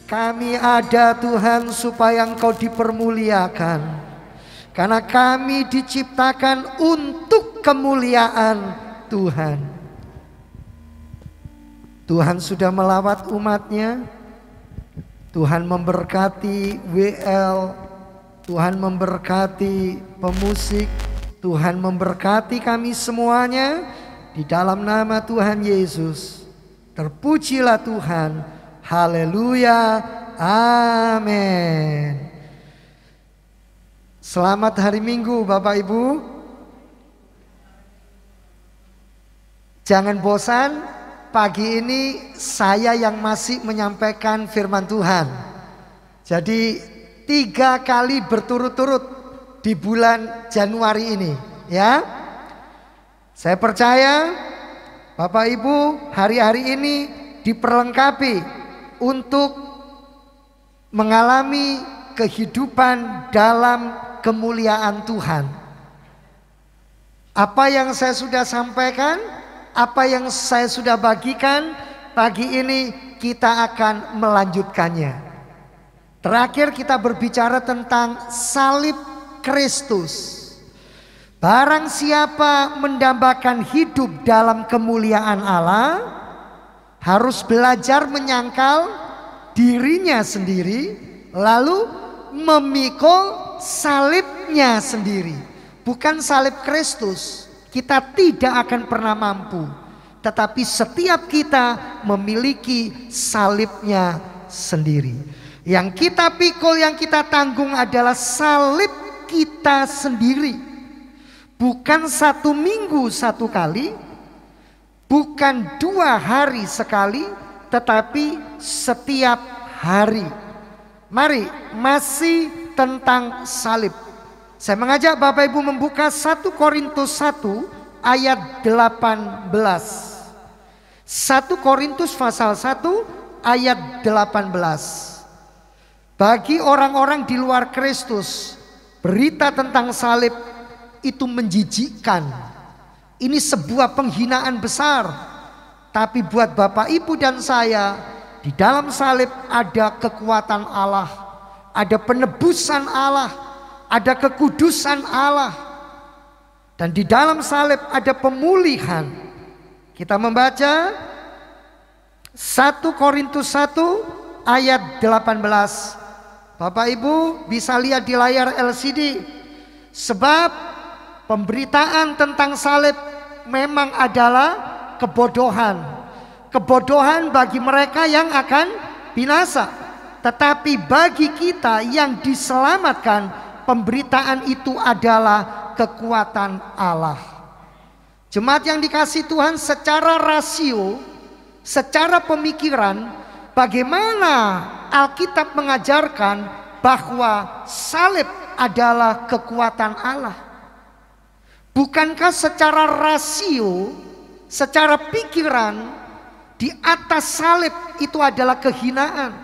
Kami ada Tuhan supaya Engkau dipermuliakan, karena kami diciptakan untuk kemuliaan Tuhan. Tuhan sudah melawat umatnya. Tuhan memberkati WL, Tuhan memberkati pemusik, Tuhan memberkati kami semuanya. Di dalam nama Tuhan Yesus, terpujilah Tuhan. Haleluya, amin. Selamat hari Minggu Bapak Ibu. Jangan bosan, pagi ini saya yang masih menyampaikan firman Tuhan. Jadi 3 kali berturut-turut di bulan Januari ini, ya. Saya percaya Bapak Ibu hari-hari ini diperlengkapi untuk mengalami kehidupan dalam kemuliaan Tuhan. Apa yang saya sudah sampaikan, apa yang saya sudah bagikan pagi ini, kita akan melanjutkannya. Terakhir kita berbicara tentang salib Kristus. Barang siapa mendambakan hidup dalam kemuliaan Allah, harus belajar menyangkal dirinya sendiri, lalu memikul salibnya sendiri. Bukan salib Kristus, kita tidak akan pernah mampu. Tetapi setiap kita memiliki salibnya sendiri. Yang kita pikul, yang kita tanggung adalah salib kita sendiri. Bukan 1 minggu 1 kali, bukan 2 hari sekali, tetapi setiap hari. Mari, masih tentang salib. Saya mengajak Bapak Ibu membuka 1 Korintus 1 ayat 18. 1 Korintus pasal 1 ayat 18. Bagi orang-orang di luar Kristus, berita tentang salib itu menjijikkan. Ini sebuah penghinaan besar. Tapi buat Bapak Ibu dan saya, di dalam salib ada kekuatan Allah, ada penebusan Allah, ada kekudusan Allah. Dan di dalam salib ada pemulihan. Kita membaca 1 Korintus 1 ayat 18. Bapak Ibu bisa lihat di layar LCD. Sebab pemberitaan tentang salib memang adalah kebodohan. Kebodohan bagi mereka yang akan binasa. Tetapi bagi kita yang diselamatkan, pemberitaan itu adalah kekuatan Allah. Jemaat yang dikasihi Tuhan, secara rasio, secara pemikiran, bagaimana Alkitab mengajarkan bahwa salib adalah kekuatan Allah? Bukankah secara rasio, secara pikiran, di atas salib itu adalah kehinaan?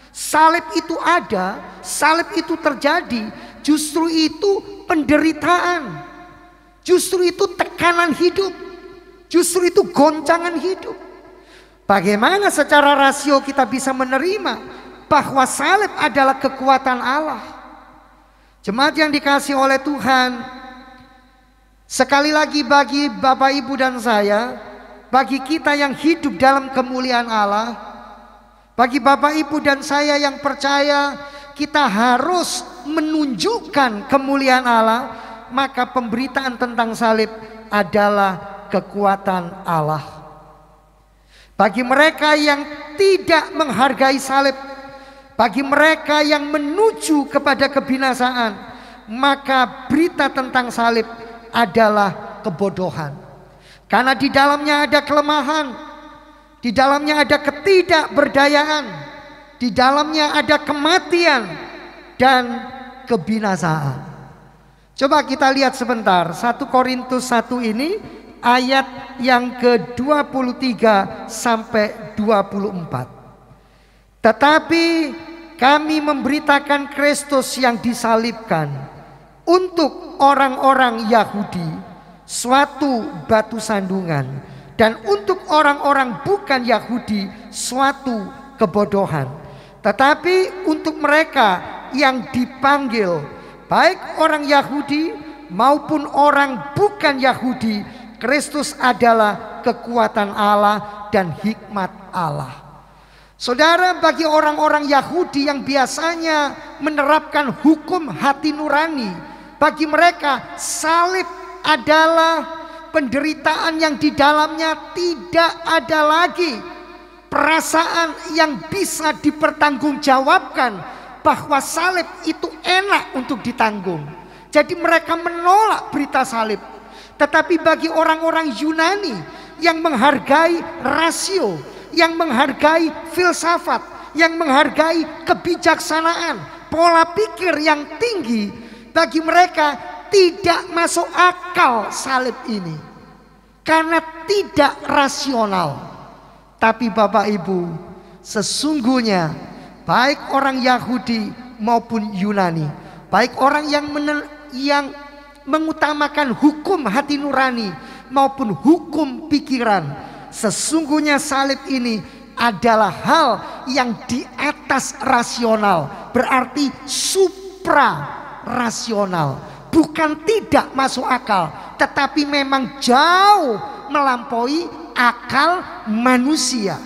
Salib itu ada, salib itu terjadi, justru itu penderitaan, justru itu tekanan hidup, justru itu goncangan hidup. Bagaimana secara rasio kita bisa menerima bahwa salib adalah kekuatan Allah? Jemaat yang dikasihi oleh Tuhan, sekali lagi bagi Bapak Ibu dan saya, bagi kita yang hidup dalam kemuliaan Allah, bagi Bapak Ibu dan saya yang percaya kita harus menunjukkan kemuliaan Allah, maka pemberitaan tentang salib adalah kekuatan Allah. Bagi mereka yang tidak menghargai salib, bagi mereka yang menuju kepada kebinasaan, maka berita tentang salib adalah kebodohan. Karena di dalamnya ada kelemahan, di dalamnya ada ketidakberdayaan, di dalamnya ada kematian dan kebinasaan. Coba kita lihat sebentar 1 Korintus 1 ini ayat yang ke-23 sampai 24. Tetapi kami memberitakan Kristus yang disalibkan, untuk orang-orang Yahudi suatu batu sandungan, dan untuk orang-orang bukan Yahudi suatu kebodohan. Tetapi untuk mereka yang dipanggil, baik orang Yahudi maupun orang bukan Yahudi, Kristus adalah kekuatan Allah dan hikmat Allah. Saudara, bagi orang-orang Yahudi yang biasanya menerapkan hukum hati nurani, bagi mereka salib adalah penderitaan yang di dalamnya tidak ada lagi perasaan yang bisa dipertanggungjawabkan bahwa salib itu enak untuk ditanggung. Jadi mereka menolak berita salib. Tetapi bagi orang-orang Yunani yang menghargai rasio, yang menghargai filsafat, yang menghargai kebijaksanaan, pola pikir yang tinggi, bagi mereka tidak masuk akal salib ini karena tidak rasional. Tapi Bapak Ibu, sesungguhnya baik orang Yahudi maupun Yunani, baik orang yang mengutamakan hukum hati nurani maupun hukum pikiran, sesungguhnya salib ini adalah hal yang di atas rasional, berarti supra rasional, bukan tidak masuk akal, tetapi memang jauh melampaui akal manusia.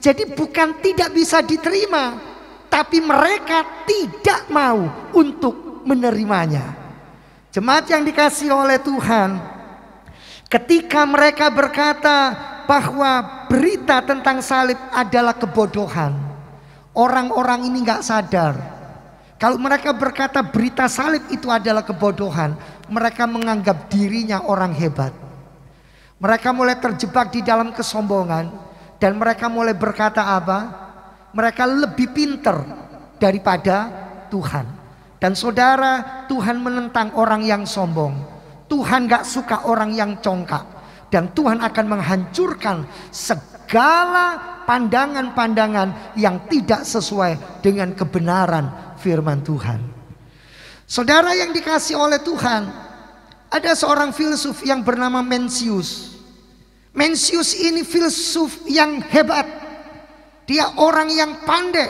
Jadi bukan tidak bisa diterima, tapi mereka tidak mau untuk menerimanya. Jemaat yang dikasihi oleh Tuhan, ketika mereka berkata bahwa berita tentang salib adalah kebodohan, orang-orang ini nggak sadar. Kalau mereka berkata berita salib itu adalah kebodohan, mereka menganggap dirinya orang hebat. Mereka mulai terjebak di dalam kesombongan, dan mereka mulai berkata apa? Mereka lebih pintar daripada Tuhan. Dan saudara, Tuhan menentang orang yang sombong. Tuhan gak suka orang yang congkak. Dan Tuhan akan menghancurkan segala pandangan-pandangan yang tidak sesuai dengan kebenaran firman Tuhan. Saudara yang dikasihi oleh Tuhan, ada seorang filsuf yang bernama Mencius. Mencius ini filsuf yang hebat. Dia orang yang pandai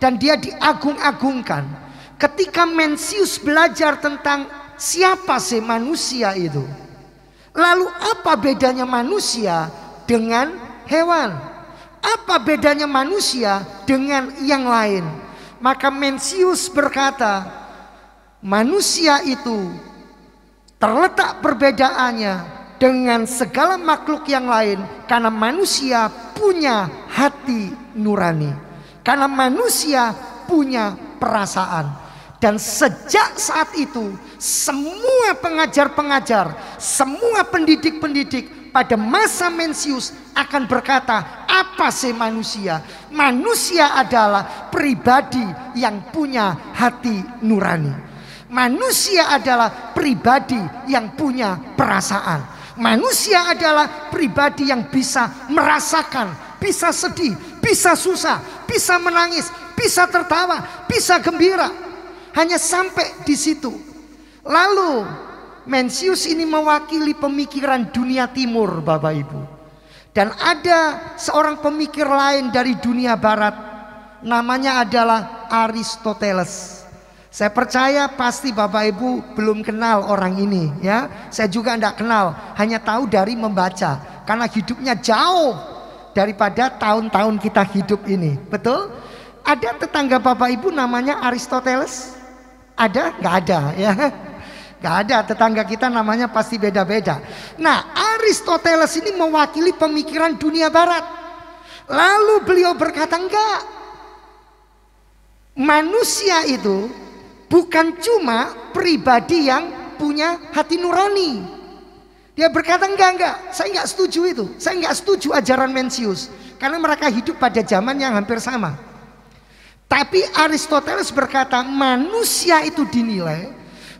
dan dia diagung-agungkan. Ketika Mencius belajar tentang siapa sih manusia itu, lalu apa bedanya manusia dengan hewan? Apa bedanya manusia dengan yang lain? Maka Mencius berkata, manusia itu terletak perbedaannya dengan segala makhluk yang lain karena manusia punya hati nurani, karena manusia punya perasaan. Dan sejak saat itu semua pengajar-pengajar, semua pendidik-pendidik pada masa Mencius akan berkata, apa sih manusia? Manusia adalah pribadi yang punya hati nurani. Manusia adalah pribadi yang punya perasaan. Manusia adalah pribadi yang bisa merasakan, bisa sedih, bisa susah, bisa menangis, bisa tertawa, bisa gembira. Hanya sampai di situ. Lalu Mencius ini mewakili pemikiran dunia timur, Bapak Ibu. Dan ada seorang pemikir lain dari dunia barat, namanya adalah Aristoteles. Saya percaya pasti Bapak Ibu belum kenal orang ini, ya. Saya juga tidak kenal, hanya tahu dari membaca, karena hidupnya jauh daripada tahun-tahun kita hidup ini. Betul? Ada tetangga Bapak Ibu namanya Aristoteles? Ada? Nggak ada, ya. Nggak ada, tetangga kita namanya pasti beda-beda. Nah, Aristoteles ini mewakili pemikiran dunia barat. Lalu beliau berkata, enggak, manusia itu bukan cuma pribadi yang punya hati nurani. Dia berkata, enggak, saya enggak setuju itu. Saya enggak setuju ajaran Mencius, karena mereka hidup pada zaman yang hampir sama. Tapi Aristoteles berkata, manusia itu dinilai,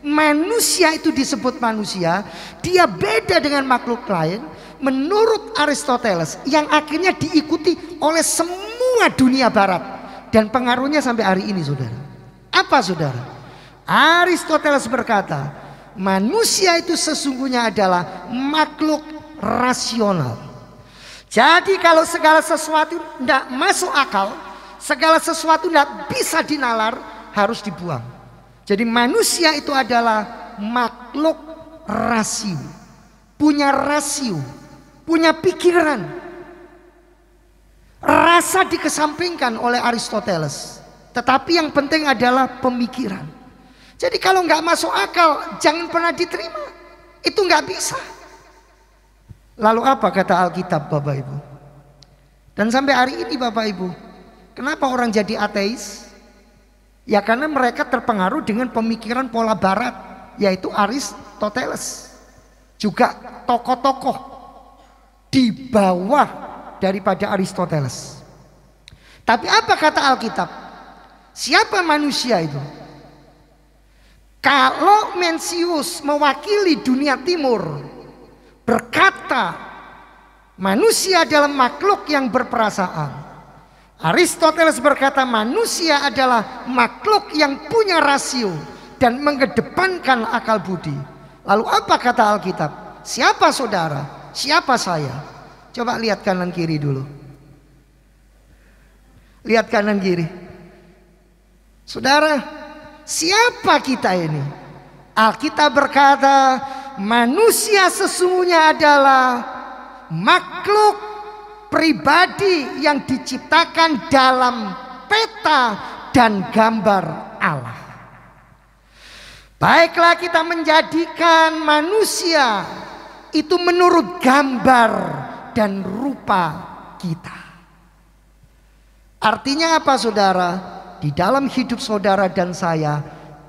manusia itu disebut manusia, dia beda dengan makhluk lain menurut Aristoteles, yang akhirnya diikuti oleh semua dunia barat dan pengaruhnya sampai hari ini, saudara. Apa, saudara? Aristoteles berkata, manusia itu sesungguhnya adalah makhluk rasional. Jadi kalau segala sesuatu tidak masuk akal, segala sesuatu tidak bisa dinalar, harus dibuang. Jadi manusia itu adalah makhluk rasio, punya pikiran. Rasa dikesampingkan oleh Aristoteles, tetapi yang penting adalah pemikiran. Jadi kalau nggak masuk akal, jangan pernah diterima. Itu nggak bisa. Lalu apa kata Alkitab, Bapak Ibu? Dan sampai hari ini Bapak Ibu, kenapa orang jadi ateis? Ya karena mereka terpengaruh dengan pemikiran pola barat, yaitu Aristoteles. Juga tokoh-tokoh di bawah daripada Aristoteles. Tapi apa kata Alkitab? Siapa manusia itu? Kalau Mencius mewakili dunia timur berkata manusia adalah makhluk yang berperasaan, Aristoteles berkata manusia adalah makhluk yang punya rasio dan mengedepankan akal budi. Lalu apa kata Alkitab? Siapa saudara? Siapa saya? Coba lihat kanan kiri dulu. Lihat kanan kiri. Saudara, siapa kita ini? Alkitab berkata manusia sesungguhnya adalah makhluk pribadi yang diciptakan dalam peta dan gambar Allah. Baiklah kita menjadikan manusia itu menurut gambar dan rupa kita. Artinya apa saudara? Di dalam hidup saudara dan saya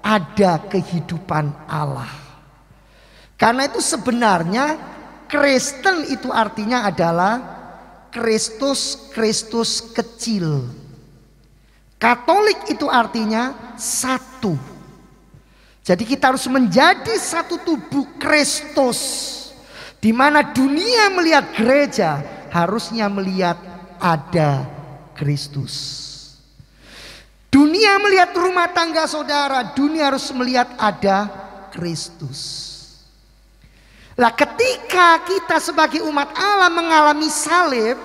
ada kehidupan Allah. Karena itu sebenarnya Kristen itu artinya adalah Kristus kecil. Katolik itu artinya satu. Jadi kita harus menjadi satu tubuh Kristus, di mana dunia melihat gereja harusnya melihat ada Kristus. Dunia melihat rumah tangga saudara, dunia harus melihat ada Kristus. Lah ketika kita sebagai umat Allah mengalami salib,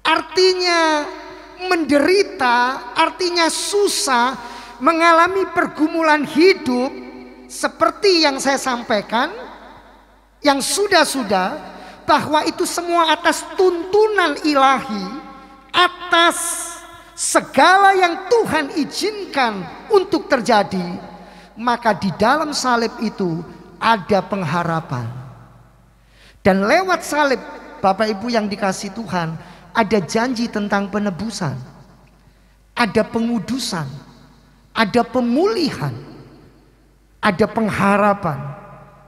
artinya menderita, artinya susah, mengalami pergumulan hidup seperti yang saya sampaikan, yang sudah-sudah, bahwa itu semua atas tuntunan ilahi, atas segala yang Tuhan izinkan untuk terjadi, maka di dalam salib itu ada pengharapan. Dan lewat salib, Bapak Ibu yang dikasihi Tuhan, ada janji tentang penebusan, ada pengudusan, ada pemulihan, ada pengharapan,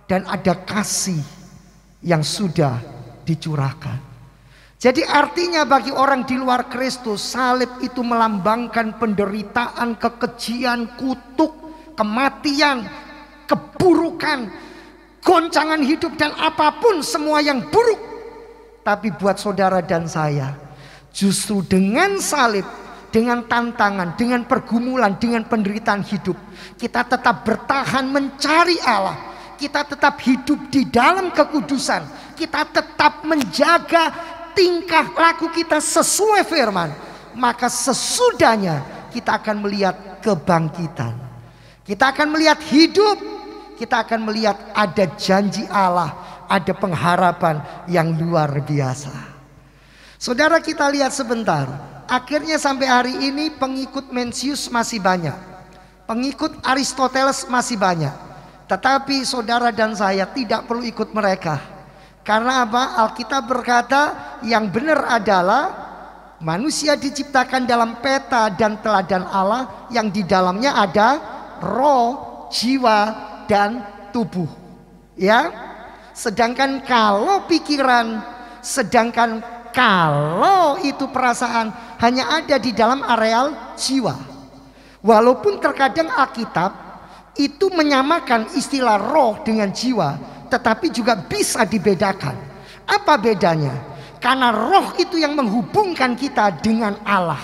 dan ada kasih yang sudah dicurahkan. Jadi artinya bagi orang di luar Kristus, salib itu melambangkan penderitaan, kekejian, kutuk, kematian, keburukan, goncangan hidup, dan apapun semua yang buruk. Tapi buat saudara dan saya, justru dengan salib, dengan tantangan, dengan pergumulan, dengan penderitaan hidup, kita tetap bertahan mencari Allah. Kita tetap hidup di dalam kekudusan. Kita tetap menjaga tingkah laku kita sesuai firman. Maka sesudahnya kita akan melihat kebangkitan. Kita akan melihat hidup. Kita akan melihat ada janji Allah, ada pengharapan yang luar biasa. Saudara, kita lihat sebentar. Akhirnya sampai hari ini pengikut Mencius masih banyak, pengikut Aristoteles masih banyak. Tetapi saudara dan saya tidak perlu ikut mereka. Karena apa? Alkitab berkata yang benar adalah manusia diciptakan dalam peta dan teladan Allah, yang di dalamnya ada roh, jiwa, dan tubuh. Ya. Sedangkan kalau pikiran, sedangkan kalau itu perasaan hanya ada di dalam areal jiwa. Walaupun terkadang Alkitab itu menyamakan istilah roh dengan jiwa, tetapi juga bisa dibedakan. Apa bedanya? Karena roh itu yang menghubungkan kita dengan Allah.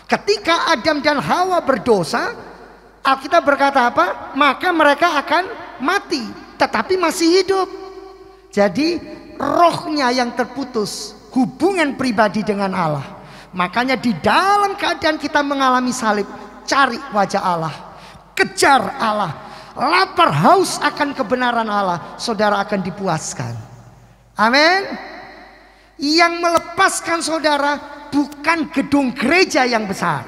Ketika Adam dan Hawa berdosa, Alkitab berkata apa? Maka mereka akan mati, tetapi masih hidup. Jadi rohnya yang terputus, hubungan pribadi dengan Allah. Makanya di dalam keadaan kita mengalami salib, cari wajah Allah, kejar Allah, lapar haus akan kebenaran Allah, saudara akan dipuaskan. Amin. Yang melepaskan saudara bukan gedung gereja yang besar.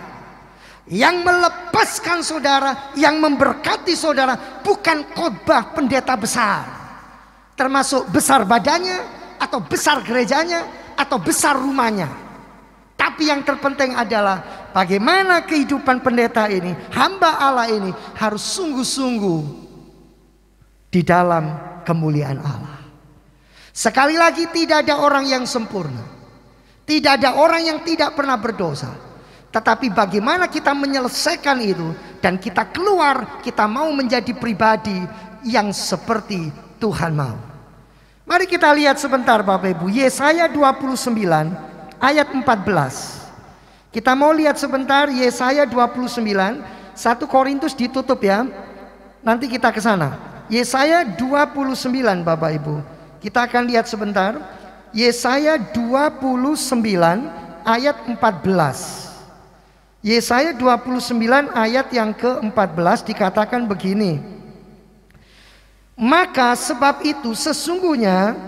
Yang melepaskan saudara, yang memberkati saudara bukan khotbah pendeta besar, termasuk besar badannya, atau besar gerejanya, atau besar rumahnya. Tapi yang terpenting adalah bagaimana kehidupan pendeta ini, hamba Allah ini harus sungguh-sungguh di dalam kemuliaan Allah. Sekali lagi, tidak ada orang yang sempurna, tidak ada orang yang tidak pernah berdosa. Tetapi bagaimana kita menyelesaikan itu dan kita keluar, kita mau menjadi pribadi yang seperti Tuhan mau. Mari kita lihat sebentar Bapak Ibu, Yesaya 29 ayat 14. Kita mau lihat sebentar Yesaya 29, 1 Korintus ditutup ya. Nanti kita ke sana. Yesaya 29 Bapak Ibu. Kita akan lihat sebentar Yesaya 29 ayat 14. Yesaya 29 ayat yang ke-14 dikatakan begini. Maka sebab itu sesungguhnya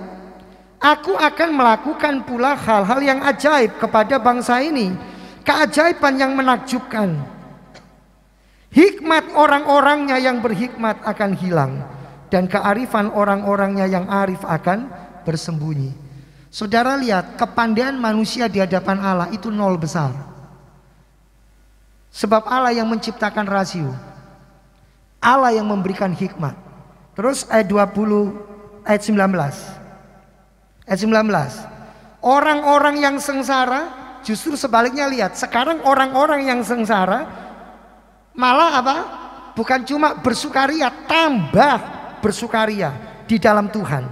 aku akan melakukan pula hal-hal yang ajaib kepada bangsa ini, keajaiban yang menakjubkan. Hikmat orang-orangnya yang berhikmat akan hilang, dan kearifan orang-orangnya yang arif akan bersembunyi. Saudara lihat, kepandaian manusia di hadapan Allah itu nol besar. Sebab Allah yang menciptakan rasio, Allah yang memberikan hikmat. Terus ayat 20, ayat 19. Ayat 19. Orang-orang yang sengsara, justru sebaliknya lihat. Sekarang orang-orang yang sengsara malah apa? Bukan cuma bersukaria, tambah bersukaria di dalam Tuhan.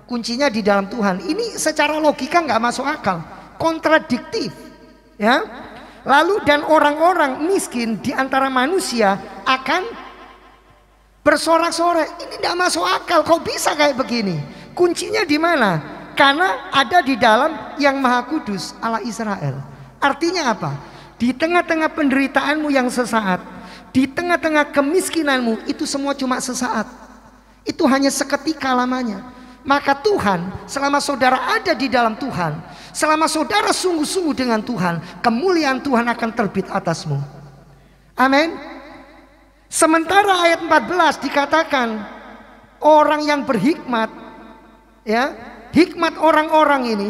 Kuncinya di dalam Tuhan. Ini secara logika nggak masuk akal, kontradiktif, ya. Lalu dan orang-orang miskin di antara manusia akan bersorak-sorai. Ini tidak masuk akal. Kok bisa kayak begini? Kuncinya di mana? Karena ada di dalam Yang Maha Kudus, Allah Israel. Artinya apa? Di tengah-tengah penderitaanmu yang sesaat, di tengah-tengah kemiskinanmu, itu semua cuma sesaat. Itu hanya seketika lamanya. Maka Tuhan, selama saudara ada di dalam Tuhan, selama saudara sungguh-sungguh dengan Tuhan, kemuliaan Tuhan akan terbit atasmu. Amin. Sementara ayat 14 dikatakan orang yang berhikmat, ya, hikmat orang-orang ini,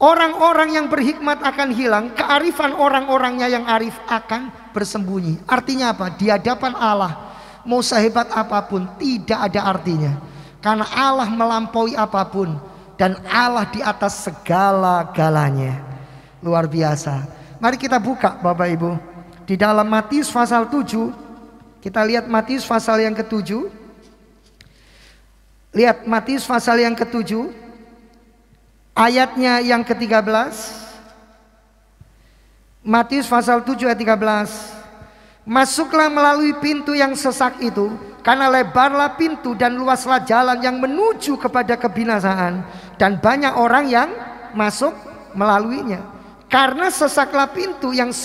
orang-orang yang berhikmat akan hilang, kearifan orang-orangnya yang arif akan bersembunyi. Artinya apa? Di hadapan Allah, mau sehebat apapun tidak ada artinya. Karena Allah melampaui apapun, dan Allah di atas segala-galanya. Luar biasa. Mari kita buka Bapak Ibu di dalam Matius pasal 7. Kita lihat Matius pasal yang ke-7. Lihat Matius pasal yang ke-7, ayatnya yang ke-13. Matius pasal 7 ayat 13. Masuklah melalui pintu yang sesak itu, karena lebarlah pintu dan luaslah jalan yang menuju kepada kebinasaan, dan banyak orang yang masuk melaluinya. Karena sesaklah pintu yang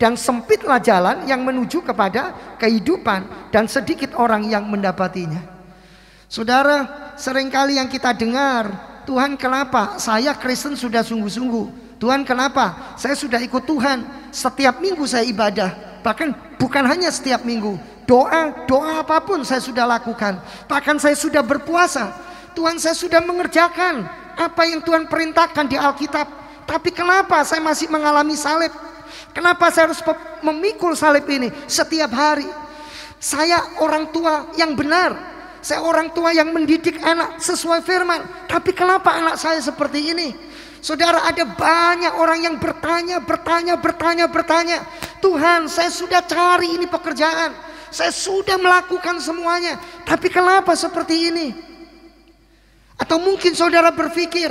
dan sempitlah jalan yang menuju kepada kehidupan, dan sedikit orang yang mendapatinya. Saudara, seringkali yang kita dengar, Tuhan kenapa saya Kristen sudah sungguh-sungguh, Tuhan kenapa saya sudah ikut Tuhan, setiap minggu saya ibadah. Bahkan bukan hanya setiap minggu, doa apapun saya sudah lakukan. Bahkan saya sudah berpuasa. Tuhan, saya sudah mengerjakan apa yang Tuhan perintahkan di Alkitab. Tapi kenapa saya masih mengalami salib? Kenapa saya harus memikul salib ini setiap hari? Saya orang tua yang benar, saya orang tua yang mendidik anak sesuai firman. Tapi kenapa anak saya seperti ini? Saudara, ada banyak orang yang bertanya. Tuhan, saya sudah cari ini pekerjaan, saya sudah melakukan semuanya, tapi kenapa seperti ini? Atau mungkin saudara berpikir,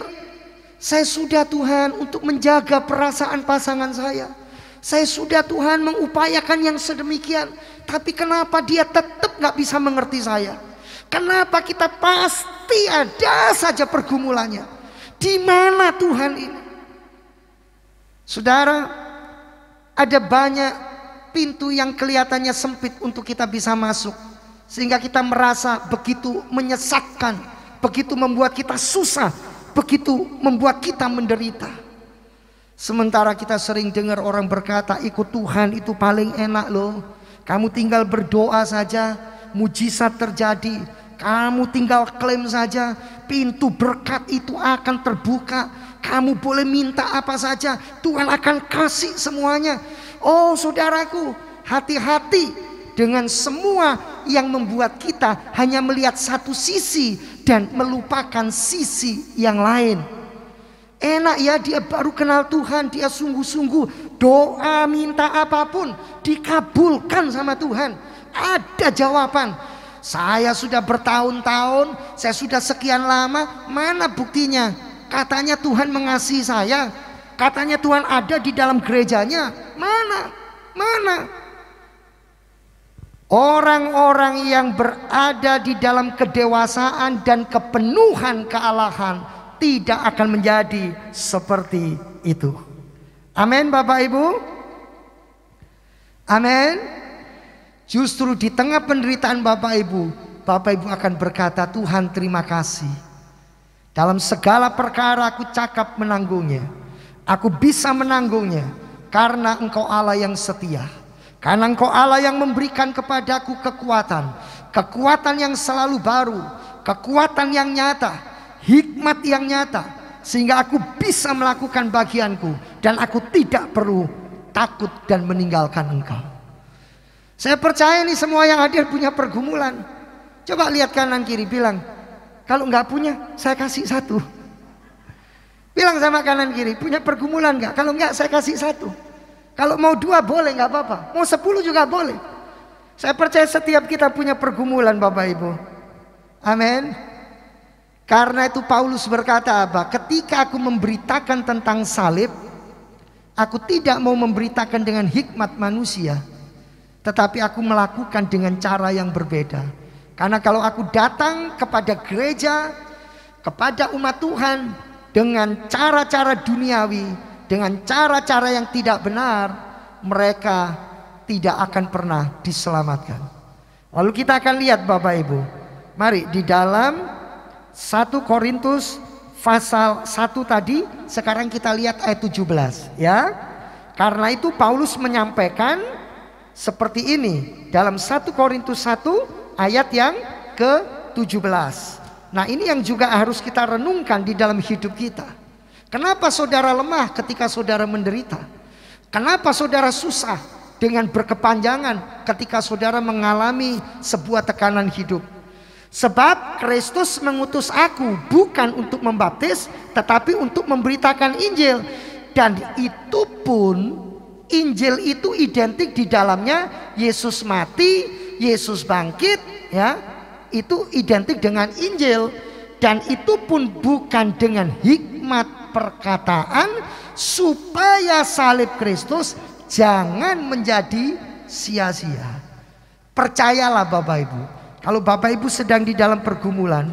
saya sudah Tuhan untuk menjaga perasaan pasangan saya sudah Tuhan mengupayakan yang sedemikian, tapi kenapa dia tetap gak bisa mengerti saya? Kenapa kita pasti ada saja pergumulannya? Di mana Tuhan ini? Saudara, ada banyak pintu yang kelihatannya sempit untuk kita bisa masuk, sehingga kita merasa begitu menyesakkan, begitu membuat kita susah, begitu membuat kita menderita. Sementara kita sering dengar orang berkata, ikut Tuhan itu paling enak loh. Kamu tinggal berdoa saja, mujizat terjadi. Kamu tinggal klaim saja, pintu berkat itu akan terbuka. Kamu boleh minta apa saja, Tuhan akan kasih semuanya. Oh saudaraku, hati-hati dengan semua yang membuat kita hanya melihat satu sisi dan melupakan sisi yang lain. Enak ya, dia baru kenal Tuhan, dia sungguh-sungguh doa minta apapun dikabulkan sama Tuhan. Ada jawaban. Saya sudah bertahun-tahun, saya sudah sekian lama, mana buktinya? Katanya Tuhan mengasihi saya, katanya Tuhan ada di dalam gerejanya. Mana? Orang-orang yang berada di dalam kedewasaan dan kepenuhan kealahan tidak akan menjadi seperti itu. Amin Bapak Ibu. Amin. Justru di tengah penderitaan Bapak Ibu akan berkata, Tuhan terima kasih. Dalam segala perkara aku cakap menanggungnya. Aku bisa menanggungnya karena Engkau Allah yang setia. Karena Engkau Allah yang memberikan kepadaku kekuatan. Kekuatan yang selalu baru. Kekuatan yang nyata. Hikmat yang nyata. Sehingga aku bisa melakukan bagianku. Dan aku tidak perlu takut dan meninggalkan Engkau. Saya percaya nih semua yang hadir punya pergumulan. Coba lihat kanan kiri, bilang, kalau nggak punya, saya kasih satu. Bilang sama kanan kiri, punya pergumulan nggak? Kalau nggak, saya kasih satu. Kalau mau 2 boleh, nggak apa-apa. Mau 10 juga boleh. Saya percaya setiap kita punya pergumulan Bapak Ibu. Amin. Karena itu Paulus berkata apa? Ketika aku memberitakan tentang salib, aku tidak mau memberitakan dengan hikmat manusia, tetapi aku melakukan dengan cara yang berbeda. Karena kalau aku datang kepada gereja, kepada umat Tuhan dengan cara-cara duniawi, dengan cara-cara yang tidak benar, mereka tidak akan pernah diselamatkan. Lalu kita akan lihat Bapak Ibu. Mari di dalam 1 Korintus pasal 1 tadi, sekarang kita lihat ayat 17 ya. Karena itu Paulus menyampaikan seperti ini dalam 1 Korintus 1 ayat yang ke-17. Nah ini yang juga harus kita renungkan di dalam hidup kita. Kenapa saudara lemah ketika saudara menderita? Kenapa saudara susah dengan berkepanjangan ketika saudara mengalami sebuah tekanan hidup? Sebab Kristus mengutus aku bukan untuk membaptis, tetapi untuk memberitakan Injil. Dan itu pun Injil itu identik di dalamnya Yesus mati, Yesus bangkit, ya, itu identik dengan Injil. Dan itu pun bukan dengan hikmat perkataan, supaya salib Kristus jangan menjadi sia-sia. Percayalah Bapak Ibu, kalau Bapak Ibu sedang di dalam pergumulan,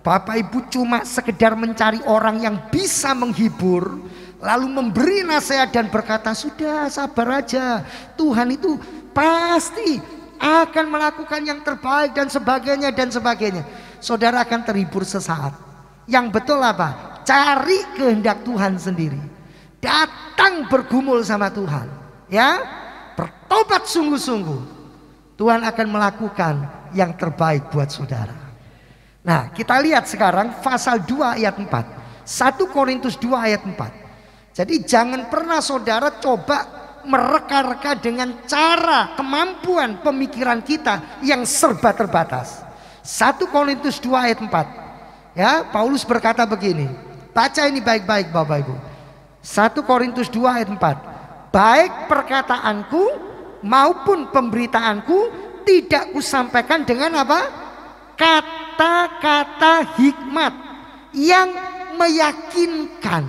Bapak Ibu cuma sekedar mencari orang yang bisa menghibur, lalu memberi nasihat dan berkata, sudah sabar aja, Tuhan itu pasti akan melakukan yang terbaik dan sebagainya dan sebagainya. Saudara akan terhibur sesaat. Yang betul apa? Cari kehendak Tuhan sendiri. Datang bergumul sama Tuhan, ya, bertobat sungguh-sungguh. Tuhan akan melakukan yang terbaik buat saudara. Nah kita lihat sekarang pasal 2 ayat 4. 1 Korintus 2 ayat 4. Jadi jangan pernah saudara coba mereka-reka dengan cara kemampuan pemikiran kita yang serba terbatas. 1 Korintus 2 ayat 4. Ya, Paulus berkata begini. Baca ini baik-baik Bapak Ibu. 1 Korintus 2 ayat 4. Baik perkataanku maupun pemberitaanku tidak kusampaikan dengan apa? Kata-kata hikmat yang meyakinkan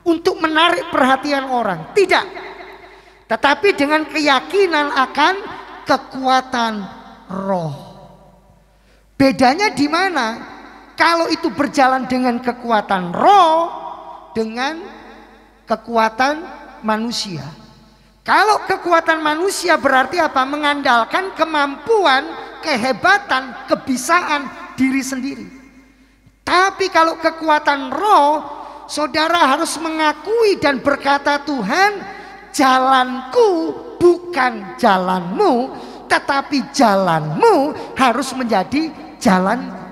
untuk menarik perhatian orang. Tidak. Tetapi dengan keyakinan akan kekuatan roh. Bedanya di mana? Kalau itu berjalan dengan kekuatan roh, dengan kekuatan manusia. Kalau kekuatan manusia berarti apa? Mengandalkan kemampuan, kehebatan, kebisaan diri sendiri. Tapi kalau kekuatan roh, saudara harus mengakui dan berkata, Tuhan, jalanku bukan jalanmu, tetapi jalanmu harus menjadi jalanku.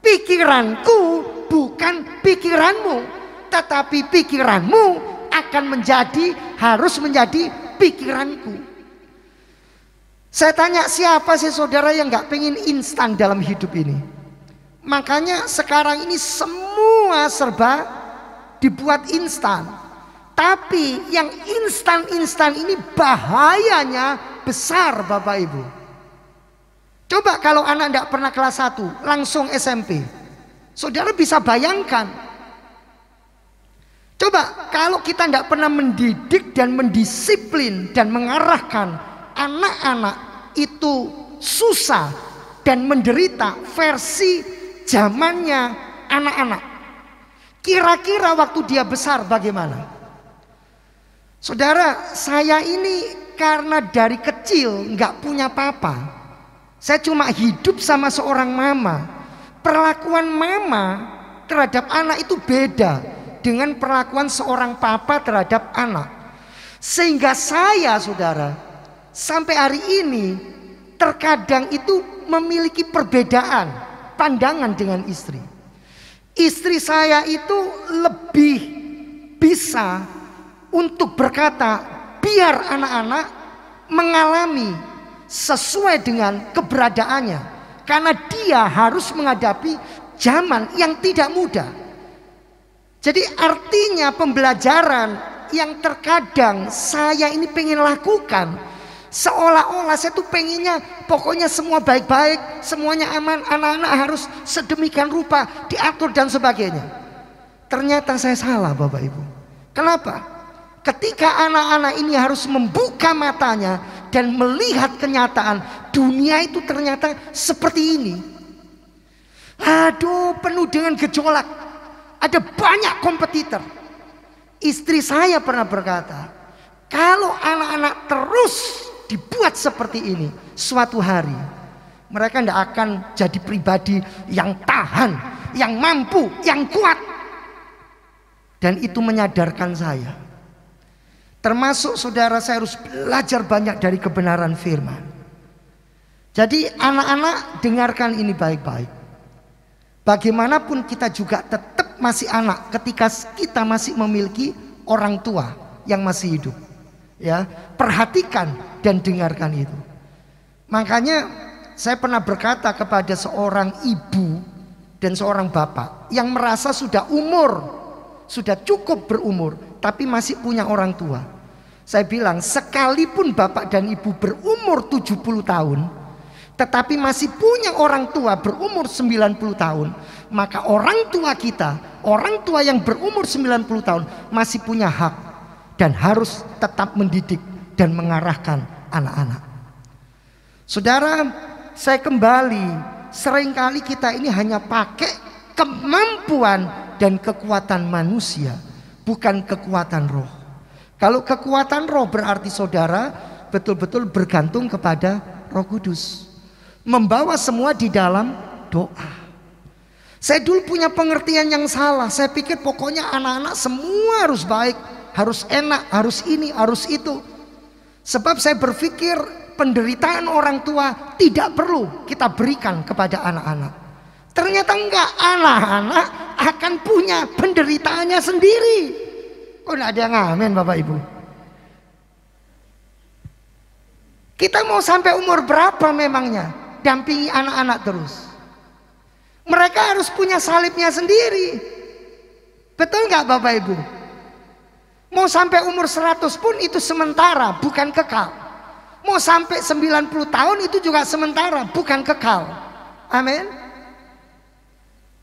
Pikiranku bukan pikiranmu, tetapi pikiranmu harus menjadi pikiranku. Saya tanya, siapa sih saudara yang gak pengen instan dalam hidup ini? Makanya sekarang ini semua serba dibuat instan. Tapi yang instan-instan ini bahayanya besar, Bapak Ibu. Coba kalau anak tidak pernah kelas 1 langsung SMP, saudara bisa bayangkan. Coba kalau kita tidak pernah mendidik dan mendisiplin dan mengarahkan anak-anak, itu susah dan menderita versi zamannya anak-anak. Kira-kira waktu dia besar bagaimana? Saudara, saya ini karena dari kecil nggak punya papa. Saya cuma hidup sama seorang mama. Perlakuan mama terhadap anak itu beda dengan perlakuan seorang papa terhadap anak. Sehingga saya, saudara, sampai hari ini terkadang itu memiliki perbedaan pandangan dengan istri. Istri saya itu lebih bisa untuk berkata, biar anak-anak mengalami sesuai dengan keberadaannya, karena dia harus menghadapi zaman yang tidak mudah. Jadi artinya pembelajaran yang terkadang saya ini pengen lakukan, seolah-olah saya tuh pengennya pokoknya semua baik-baik, semuanya aman, anak-anak harus sedemikian rupa diatur dan sebagainya. Ternyata saya salah, Bapak Ibu. Kenapa? Ketika anak-anak ini harus membuka matanya dan melihat kenyataan dunia itu ternyata seperti ini. Aduh, penuh dengan gejolak. Ada banyak kompetitor. Istri saya pernah berkata, kalau anak-anak terus dibuat seperti ini, suatu hari mereka tidak akan jadi pribadi yang tahan, yang mampu, yang kuat. Dan itu menyadarkan saya. Termasuk saudara, saya harus belajar banyak dari kebenaran firman. Jadi anak-anak dengarkan ini baik-baik. Bagaimanapun kita juga tetap masih anak ketika kita masih memiliki orang tua yang masih hidup. Ya, perhatikan dan dengarkan itu. Makanya saya pernah berkata kepada seorang ibu dan seorang bapak yang merasa sudah cukup berumur, tapi masih punya orang tua. Saya bilang, sekalipun bapak dan ibu berumur 70 tahun, tetapi masih punya orang tua berumur 90 tahun, maka orang tua kita, orang tua yang berumur 90 tahun masih punya hak dan harus tetap mendidik dan mengarahkan anak-anak. Saudara, saya kembali, seringkali kita ini hanya pakai kemampuan dan kekuatan manusia, bukan kekuatan roh. Kalau kekuatan roh berarti saudara betul-betul bergantung kepada Roh Kudus, membawa semua di dalam doa. Saya dulu punya pengertian yang salah. Saya pikir pokoknya anak-anak semua harus baik, harus enak, harus ini, harus itu. Sebab saya berpikir penderitaan orang tua tidak perlu kita berikan kepada anak-anak. Ternyata enggak, anak-anak akan punya penderitaannya sendiri. Kok enggak ada yang amin, Bapak Ibu? Kita mau sampai umur berapa memangnya dampingi anak-anak terus? Mereka harus punya salibnya sendiri. Betul nggak Bapak Ibu? Mau sampai umur 100 pun itu sementara, bukan kekal. Mau sampai 90 tahun itu juga sementara, bukan kekal. Amin.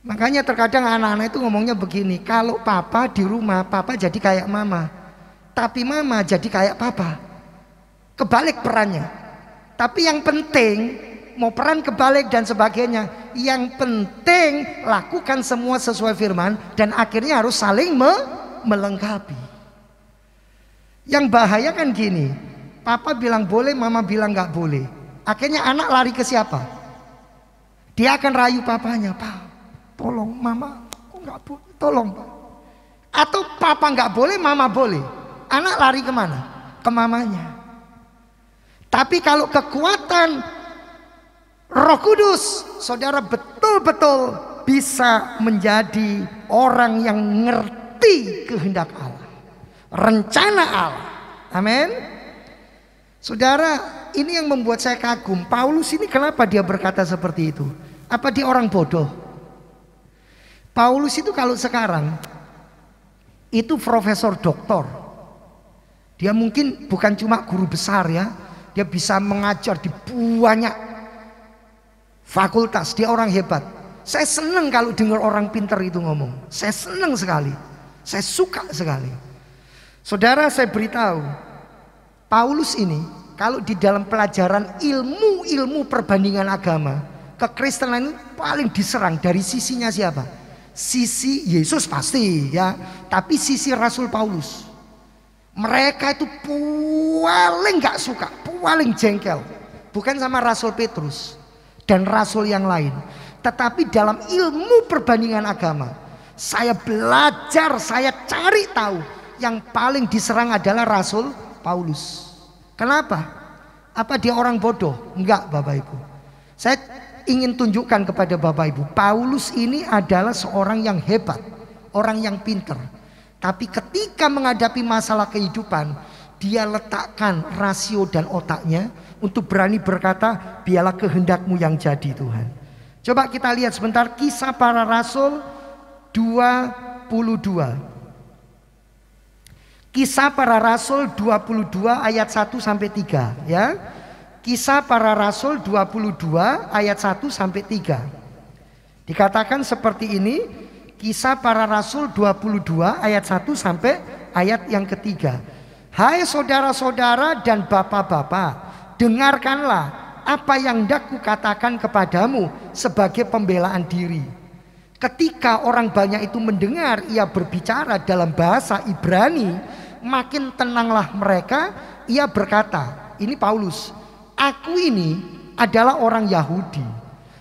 Makanya terkadang anak-anak itu ngomongnya begini, kalau papa di rumah, papa jadi kayak mama, tapi mama jadi kayak papa. Kebalik perannya. Tapi yang penting, mau peran kebalik dan sebagainya, yang penting lakukan semua sesuai firman dan akhirnya harus saling melengkapi. Yang bahaya kan gini, papa bilang boleh, mama bilang nggak boleh. Akhirnya anak lari ke siapa? Dia akan rayu papanya, Pak, tolong mama, kok nggak boleh, tolong Pak. Atau papa nggak boleh, mama boleh. Anak lari kemana? Ke mamanya. Tapi kalau kekuatan Roh Kudus, saudara betul-betul bisa menjadi orang yang ngerti kehendak Allah, rencana Allah. Amin. Saudara, ini yang membuat saya kagum. Paulus ini kenapa dia berkata seperti itu? Apa dia orang bodoh? Paulus itu kalau sekarang itu profesor doktor. Dia mungkin bukan cuma guru besar ya. Dia bisa mengajar di banyak fakultas. Dia orang hebat. Saya senang kalau dengar orang pintar itu ngomong. Saya senang sekali. Saya suka sekali. Saudara, saya beritahu, Paulus ini kalau di dalam pelajaran ilmu perbandingan agama, kekristenan itu paling diserang dari sisinya siapa? Sisi Yesus pasti ya, tapi sisi Rasul Paulus. Mereka itu paling gak suka, paling jengkel, bukan sama Rasul Petrus dan Rasul yang lain, tetapi dalam ilmu perbandingan agama. Saya belajar, saya cari tahu, yang paling diserang adalah Rasul Paulus. Kenapa? Apa dia orang bodoh? Enggak, Bapak Ibu. Saya ingin tunjukkan kepada Bapak Ibu, Paulus ini adalah seorang yang hebat, orang yang pintar. Tapi ketika menghadapi masalah kehidupan, dia letakkan rasio dan otaknya untuk berani berkata, biarlah kehendakmu yang jadi Tuhan. Coba kita lihat sebentar Kisah Para Rasul 22. Kisah Para Rasul 22 ayat 1 sampai 3 ya. Kisah Para Rasul 22 ayat 1 sampai 3. Dikatakan seperti ini, Kisah Para Rasul 22 ayat 1 sampai ayat yang ketiga. Hai saudara-saudara dan bapak-bapak, dengarkanlah apa yang hendak kukatakan kepadamu sebagai pembelaan diri. Ketika orang banyak itu mendengar ia berbicara dalam bahasa Ibrani, makin tenanglah mereka. Ia berkata, ini Paulus, aku ini adalah orang Yahudi,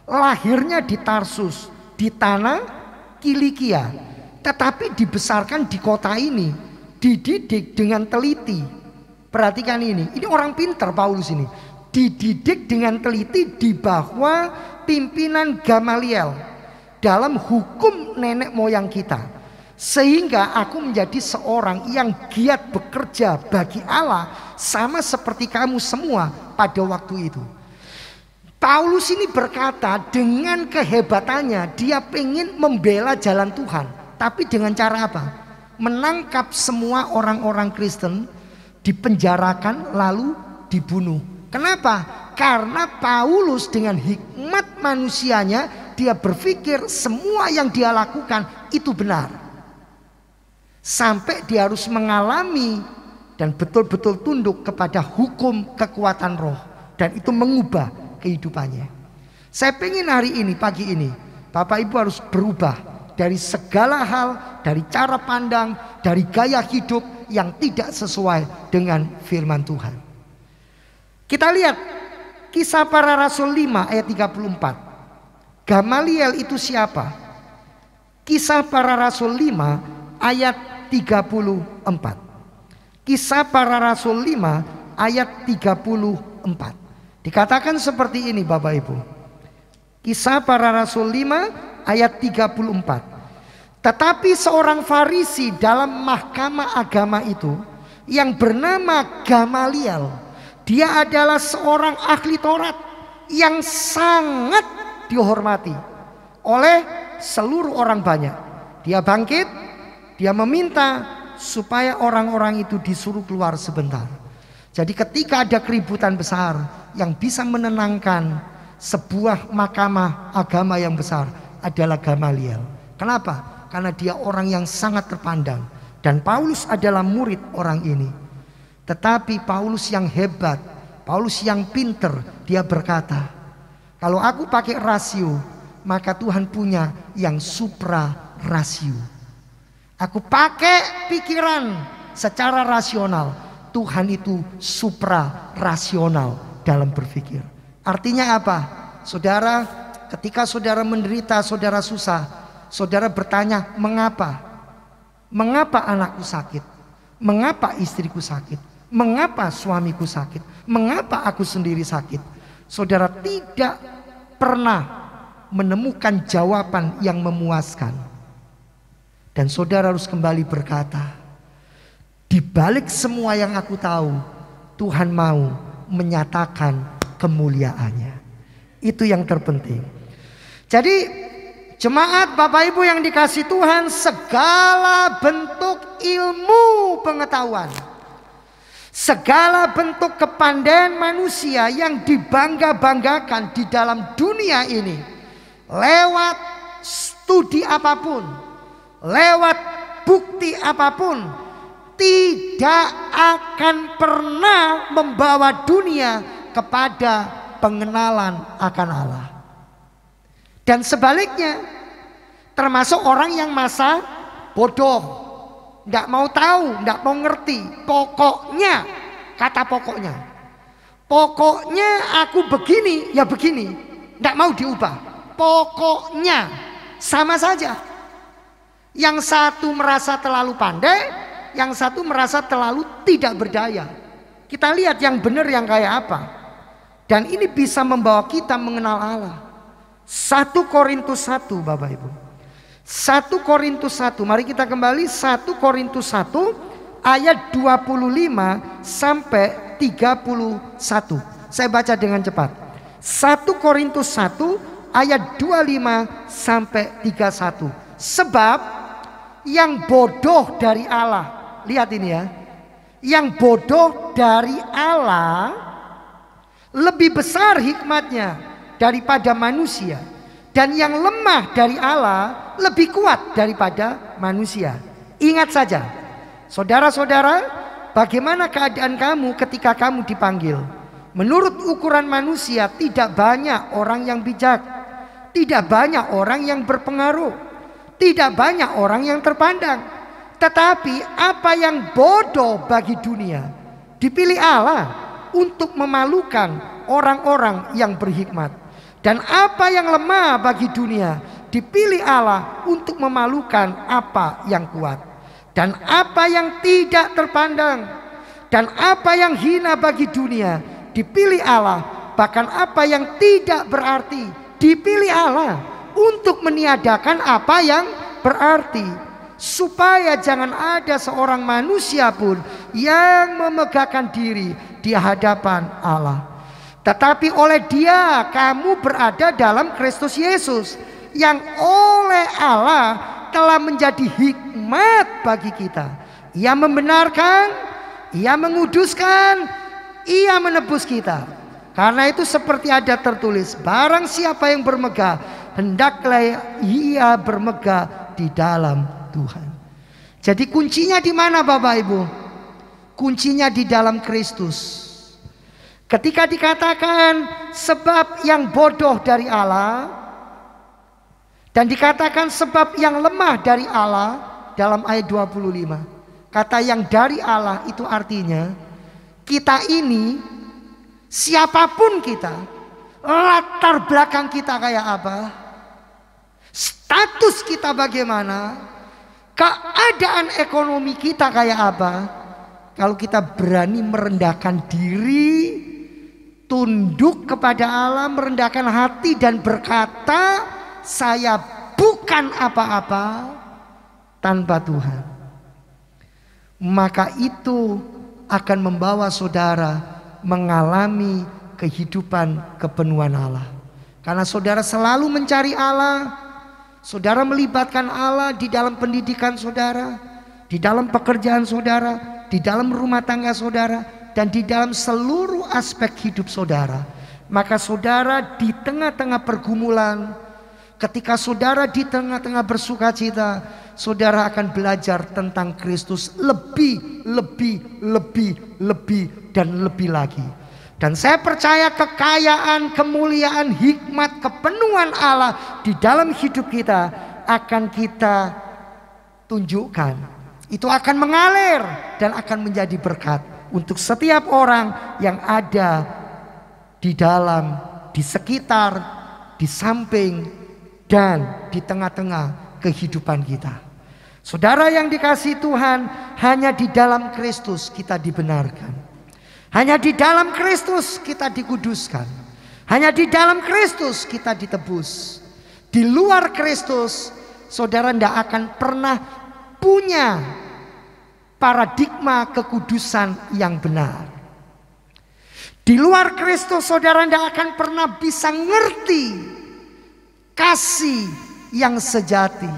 lahirnya di Tarsus, di tanah Kilikia, tetapi dibesarkan di kota ini, dididik dengan teliti. Perhatikan ini orang pintar Paulus ini, dididik dengan teliti di bawah pimpinan Gamaliel dalam hukum nenek moyang kita, sehingga aku menjadi seorang yang giat bekerja bagi Allah sama seperti kamu semua pada waktu itu. Paulus ini berkata dengan kehebatannya dia pengen membela jalan Tuhan, tapi dengan cara apa? Menangkap semua orang-orang Kristen, dipenjarakan lalu dibunuh. Kenapa? Karena Paulus dengan hikmat manusianya dia berpikir semua yang dia lakukan itu benar. Sampai dia harus mengalami dan betul-betul tunduk kepada hukum kekuatan roh, dan itu mengubah kehidupannya. Saya pengen hari ini, pagi ini, Bapak Ibu harus berubah dari segala hal, dari cara pandang, dari gaya hidup yang tidak sesuai dengan firman Tuhan. Kita lihat Kisah Para Rasul 5 ayat 34. Gamaliel itu siapa? Kisah Para Rasul 5 ayat 34. Kisah Para Rasul 5 ayat 34. Dikatakan seperti ini Bapak Ibu. Kisah Para Rasul 5 ayat 34. Tetapi seorang Farisi dalam mahkamah agama itu yang bernama Gamaliel, dia adalah seorang ahli Taurat yang sangat dihormati oleh seluruh orang banyak. Dia bangkit, dia meminta supaya orang-orang itu disuruh keluar sebentar. Jadi ketika ada keributan besar, yang bisa menenangkan sebuah mahkamah agama yang besar adalah Gamaliel. Kenapa? Karena dia orang yang sangat terpandang, dan Paulus adalah murid orang ini. Tetapi Paulus yang hebat, Paulus yang pinter, dia berkata, kalau aku pakai rasio, maka Tuhan punya yang supra rasio. Aku pakai pikiran secara rasional, Tuhan itu supra rasional dalam berpikir. Artinya apa? Saudara, ketika saudara menderita, saudara susah, saudara bertanya, mengapa? Mengapa anakku sakit? Mengapa istriku sakit? Mengapa suamiku sakit? Mengapa aku sendiri sakit? Saudara tidak pernah menemukan jawaban yang memuaskan. Dan saudara harus kembali berkata, di balik semua yang aku tahu, Tuhan mau menyatakan kemuliaannya. Itu yang terpenting. Jadi jemaat Bapak Ibu yang dikasih Tuhan, segala bentuk ilmu pengetahuan, segala bentuk kepandaian manusia yang dibangga-banggakan di dalam dunia ini, lewat studi apapun, lewat bukti apapun, tidak akan pernah membawa dunia kepada pengenalan akan Allah. Dan sebaliknya, termasuk orang yang masa bodoh, tidak mau tahu, tidak mau ngerti. Pokoknya, kata pokoknya, pokoknya aku begini, ya begini, tidak mau diubah. Pokoknya sama saja. Yang satu merasa terlalu pandai, yang satu merasa terlalu tidak berdaya. Kita lihat yang benar yang kayak apa. Dan ini bisa membawa kita mengenal Allah. 1 Korintus 1 Bapak Ibu. 1 Korintus 1, mari kita kembali 1 Korintus 1 ayat 25 sampai 31. Saya baca dengan cepat. 1 Korintus 1 ayat 25 sampai 31. Sebab yang bodoh dari Allah, lihat ini ya, yang bodoh dari Allah lebih besar hikmatnya daripada manusia, dan yang lemah dari Allah lebih kuat daripada manusia. Ingat saja, saudara-saudara, bagaimana keadaan kamu ketika kamu dipanggil? Menurut ukuran manusia, tidak banyak orang yang bijak, tidak banyak orang yang berpengaruh, tidak banyak orang yang terpandang. Tetapi apa yang bodoh bagi dunia dipilih Allah untuk memalukan orang-orang yang berhikmat. Dan apa yang lemah bagi dunia dipilih Allah untuk memalukan apa yang kuat. Dan apa yang tidak terpandang dan apa yang hina bagi dunia dipilih Allah. Bahkan apa yang tidak berarti dipilih Allah untuk meniadakan apa yang berarti, supaya jangan ada seorang manusia pun yang memegahkan diri di hadapan Allah. Tetapi oleh Dia kamu berada dalam Kristus Yesus, yang oleh Allah telah menjadi hikmat bagi kita. Ia membenarkan, Ia menguduskan, Ia menebus kita. Karena itu seperti ada tertulis, barang siapa yang bermegah, hendaklah ia bermegah di dalam Tuhan. Jadi kuncinya di mana Bapak Ibu? Kuncinya di dalam Kristus. Ketika dikatakan sebab yang bodoh dari Allah, dan dikatakan sebab yang lemah dari Allah dalam ayat 25. Kata yang dari Allah itu artinya kita ini, siapapun kita, latar belakang kita kayak apa, status kita bagaimana, keadaan ekonomi kita kayak apa, kalau kita berani merendahkan diri, tunduk kepada Allah, merendahkan hati dan berkata, saya bukan apa-apa tanpa Tuhan, maka itu akan membawa saudara mengalami kehidupan kepenuhan Allah. Karena saudara selalu mencari Allah, saudara melibatkan Allah di dalam pendidikan saudara, di dalam pekerjaan saudara, di dalam rumah tangga saudara, dan di dalam seluruh aspek hidup saudara. Maka saudara di tengah-tengah pergumulan, ketika saudara di tengah-tengah bersukacita, saudara akan belajar tentang Kristus lebih dan lebih lagi. Dan saya percaya kekayaan, kemuliaan, hikmat, kepenuhan Allah di dalam hidup kita akan kita tunjukkan. Itu akan mengalir dan akan menjadi berkat untuk setiap orang yang ada di dalam, di sekitar, di samping, dan di tengah-tengah kehidupan kita. Saudara yang dikasihi Tuhan, hanya di dalam Kristus kita dibenarkan. Hanya di dalam Kristus kita dikuduskan. Hanya di dalam Kristus kita ditebus. Di luar Kristus, saudara tidak akan pernah punya paradigma kekudusan yang benar. Di luar Kristus, saudara tidak akan pernah bisa ngerti kasih yang sejati.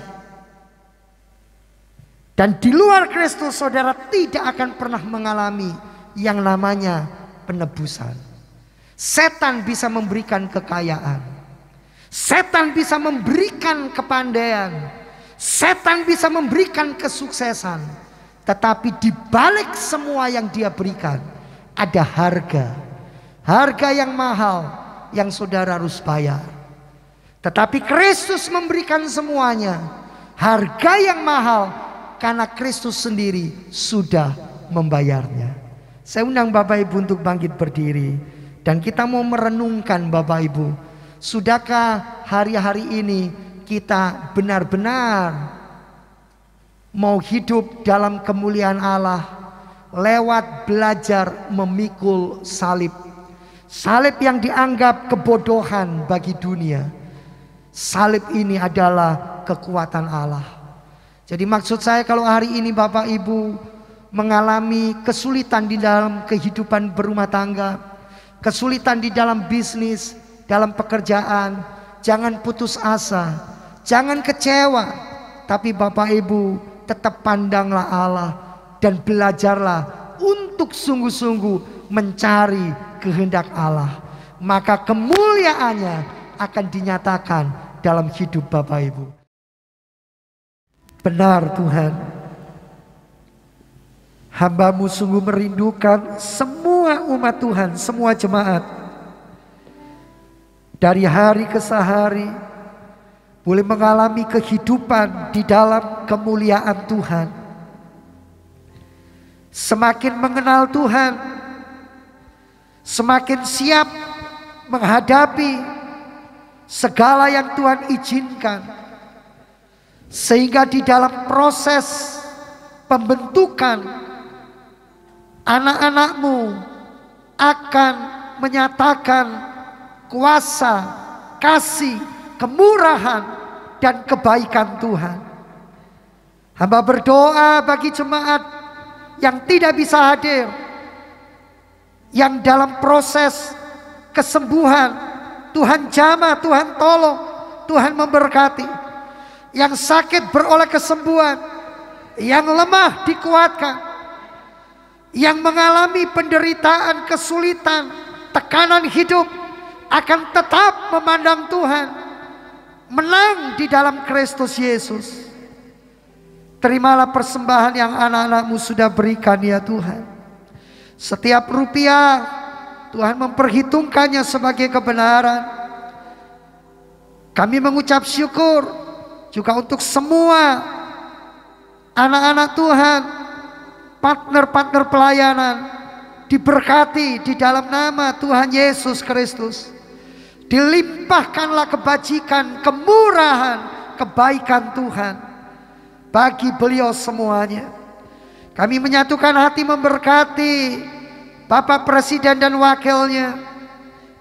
Dan di luar Kristus, saudara tidak akan pernah mengalami yang namanya penebusan. Setan bisa memberikan kekayaan, setan bisa memberikan kepandaian, setan bisa memberikan kesuksesan. Tetapi di balik semua yang dia berikan ada harga. Harga yang mahal yang saudara harus bayar. Tetapi Kristus memberikan semuanya. Harga yang mahal karena Kristus sendiri sudah membayarnya. Saya undang Bapak Ibu untuk bangkit berdiri. Dan kita mau merenungkan Bapak Ibu. Sudahkah hari-hari ini kita benar-benar mau hidup dalam kemuliaan Allah lewat belajar memikul salib. Salib yang dianggap kebodohan bagi dunia. Salib ini adalah kekuatan Allah. Jadi maksud saya kalau hari ini Bapak Ibu mengalami kesulitan di dalam kehidupan berumah tangga, kesulitan di dalam bisnis, dalam pekerjaan, jangan putus asa, jangan kecewa. Tapi Bapak Ibu tetap pandanglah Allah dan belajarlah untuk sungguh-sungguh mencari kehendak Allah, maka kemuliaannya akan dinyatakan dalam hidup Bapak Ibu. Benar Tuhan, hamba-Mu sungguh merindukan semua umat Tuhan, semua jemaat dari hari ke hari boleh mengalami kehidupan di dalam kemuliaan Tuhan. Semakin mengenal Tuhan, semakin siap menghadapi segala yang Tuhan izinkan. Sehingga di dalam proses pembentukan anak-anak-Mu akan menyatakan kuasa, kasih, kemurahan, dan kebaikan Tuhan. Hamba berdoa bagi jemaat yang tidak bisa hadir, yang dalam proses kesembuhan, Tuhan jamah, Tuhan tolong, Tuhan memberkati. Yang sakit beroleh kesembuhan, yang lemah dikuatkan, yang mengalami penderitaan, kesulitan, tekanan hidup akan tetap memandang Tuhan, menang di dalam Kristus Yesus. Terimalah persembahan yang anak-anak-Mu sudah berikan ya Tuhan. Setiap rupiah Tuhan memperhitungkannya sebagai kebenaran. Kami mengucap syukur juga untuk semua anak-anak Tuhan, partner-partner pelayanan, diberkati di dalam nama Tuhan Yesus Kristus. Dilimpahkanlah kebajikan, kemurahan, kebaikan Tuhan bagi beliau semuanya. Kami menyatukan hati memberkati Bapak Presiden dan Wakilnya,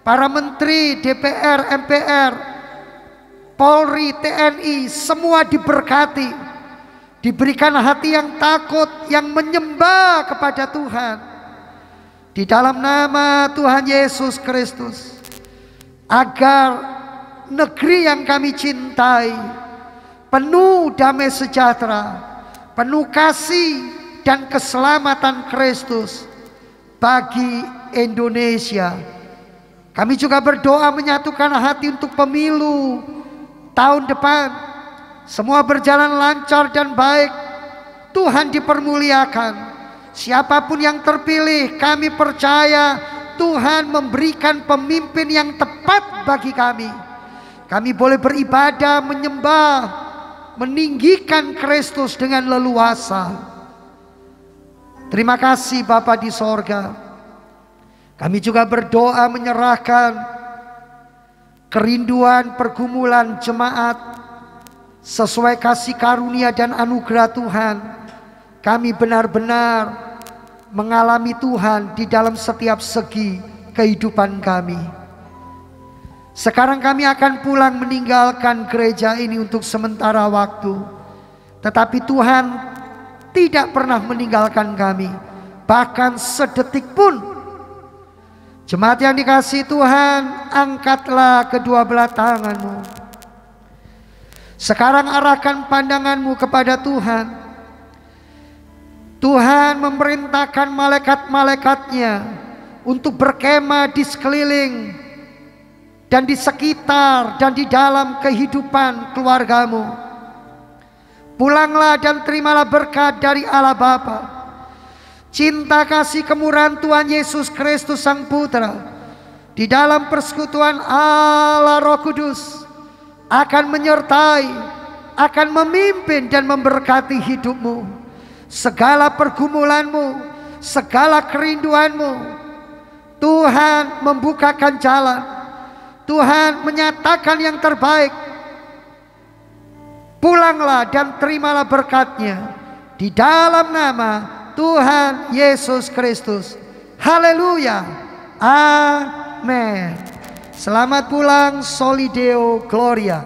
para Menteri, DPR, MPR, Polri, TNI, semua diberkati. Diberikan hati yang takut, yang menyembah kepada Tuhan. Di dalam nama Tuhan Yesus Kristus. Agar negeri yang kami cintai penuh damai sejahtera, penuh kasih dan keselamatan Kristus bagi Indonesia. Kami juga berdoa menyatukan hati untuk pemilu tahun depan. Semua berjalan lancar dan baik. Tuhan dipermuliakan. Siapapun yang terpilih, kami percaya Tuhan memberikan pemimpin yang tepat bagi kami. Kami boleh beribadah, menyembah, meninggikan Kristus dengan leluasa. Terima kasih Bapa di sorga. Kami juga berdoa menyerahkan kerinduan pergumulan jemaat sesuai kasih karunia dan anugerah Tuhan. Kami benar-benar mengalami Tuhan di dalam setiap segi kehidupan kami. Sekarang kami akan pulang meninggalkan gereja ini untuk sementara waktu. Tetapi Tuhan tidak pernah meninggalkan kami, bahkan sedetik pun. Jemaat yang dikasihi Tuhan, angkatlah kedua belah tanganmu. Sekarang arahkan pandanganmu kepada Tuhan. Tuhan memerintahkan malaikat-malaikatnya untuk berkemah di sekeliling dan di sekitar dan di dalam kehidupan keluargamu. Pulanglah dan terimalah berkat dari Allah Bapa. Cinta kasih kemurahan Tuhan Yesus Kristus Sang Putra di dalam persekutuan Allah Roh Kudus akan menyertai, akan memimpin dan memberkati hidupmu. Segala pergumulanmu, segala kerinduanmu, Tuhan membukakan jalan. Tuhan menyatakan yang terbaik. Pulanglah dan terimalah berkatnya di dalam nama Tuhan Yesus Kristus. Haleluya. Amin. Selamat pulang, Soli Deo Gloria.